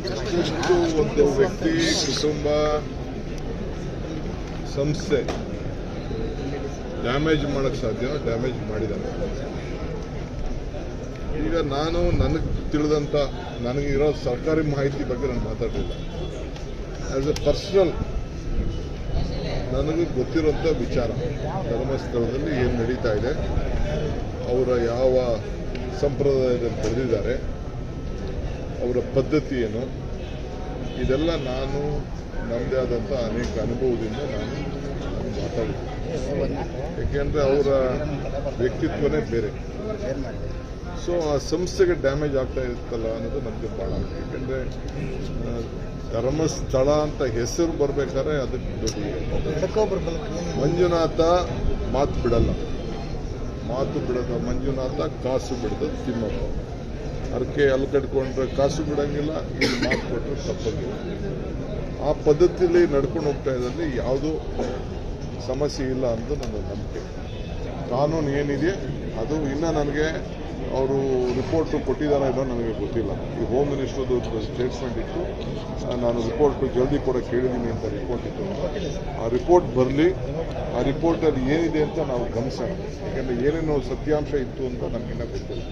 ಎಷ್ಟು ಒಂದು ವ್ಯಕ್ತಿ, ಕುಟುಂಬ, ಸಂಸ್ಥೆ ಡ್ಯಾಮೇಜ್ ಮಾಡೋಕ್ಕೆ ಸಾಧ್ಯ, ಡ್ಯಾಮೇಜ್ ಮಾಡಿದ್ದಾರೆ. ಈಗ ನಾನು ನನಗೆ ತಿಳಿದಂಥ, ನನಗಿರೋ ಸರ್ಕಾರಿ ಮಾಹಿತಿ ಬಗ್ಗೆ ನಾನು ಮಾತಾಡಲಿಲ್ಲ. ಆ್ಯಸ್ ಎ ಪರ್ಸನಲ್ ನನಗೆ ಗೊತ್ತಿರೋಂಥ ವಿಚಾರ, ಧರ್ಮಸ್ಥಳದಲ್ಲಿ ಏನು ನಡೀತಾ ಇದೆ, ಅವರ ಯಾವ ಸಂಪ್ರದಾಯದಲ್ಲಿ ಬೆಳೆದಿದ್ದಾರೆ, ಅವರ ಪದ್ಧತಿ ಏನು, ಇದೆಲ್ಲ ನಾನು ನಮ್ಮದೇ ಆದಂಥ ಅನೇಕ ಅನುಭವದಿಂದ ನಾನು ಮಾತಾಡಿದ್ದೀನಿ. ಏಕೆಂದರೆ ಅವರ ವ್ಯಕ್ತಿತ್ವನೇ ಬೇರೆ. ಸೊ ಆ ಸಂಸ್ಥೆಗೆ ಡ್ಯಾಮೇಜ್ ಆಗ್ತಾ ಇರುತ್ತಲ್ಲ ಅನ್ನೋದು ನಮಗೆ ಭಾಳ. ಏಕೆಂದರೆ ಧರ್ಮಸ್ಥಳ ಅಂತ ಹೆಸರು ಬರಬೇಕಾದ್ರೆ ಅದಕ್ಕೆ ದೊಡ್ಡ ಮಂಜುನಾಥ ಮಾತು ಬಿಡಲ್ಲ, ಮಂಜುನಾಥ ಕಾಸು ಬಿಡದ ತಿಮ್ಮಪ್ಪ. ಅರ್ಕೆ ಅಲ್ಲಿ ಕಟ್ಕೊಂಡ್ರೆ ಕಾಸು ಬಿಡಂಗಿಲ್ಲ, ಇಲ್ಲಿ ಮಾತು ಕೊಟ್ಟರೆ ತಪ್ಪಂಗಿಲ್ಲ. ಆ ಪದ್ಧತಿಯಲ್ಲಿ ನಡ್ಕೊಂಡು ಹೋಗ್ತಾ ಇದ್ದಲ್ಲಿ ಯಾವುದೂ ಸಮಸ್ಯೆ ಇಲ್ಲ ಅಂತ ನನ್ನ ನಂಬಿಕೆ. ಕಾನೂನು ಏನಿದೆ ಅದು ಇನ್ನೂ ನನಗೆ ಅವರು ರಿಪೋರ್ಟು ಕೊಟ್ಟಿದ್ದಾರೋ ಏನೋ ನನಗೆ ಗೊತ್ತಿಲ್ಲ. ಈ ಹೋಮ್ ಮಿನಿಸ್ಟ್ರದ್ದು ಸ್ಟೇಟ್ಮೆಂಟ್ ಇತ್ತು, ನಾನು ರಿಪೋರ್ಟು ಜಲ್ದಿ ಕೂಡ ಕೇಳಿದ್ದೀನಿ ಅಂತ ರಿಪೋರ್ಟ್ ಇತ್ತು. ಆ ರಿಪೋರ್ಟ್ ಬರಲಿ, ಆ ರಿಪೋರ್ಟಲ್ಲಿ ಏನಿದೆ ಅಂತ ನಾವು ಗಮನಿಸೋಣ. ಯಾಕೆಂದರೆ ಏನೇನು ಸತ್ಯಾಂಶ ಇತ್ತು ಅಂತ ನಮಗಿನ್ನ ಗೊತ್ತಿಲ್ಲ.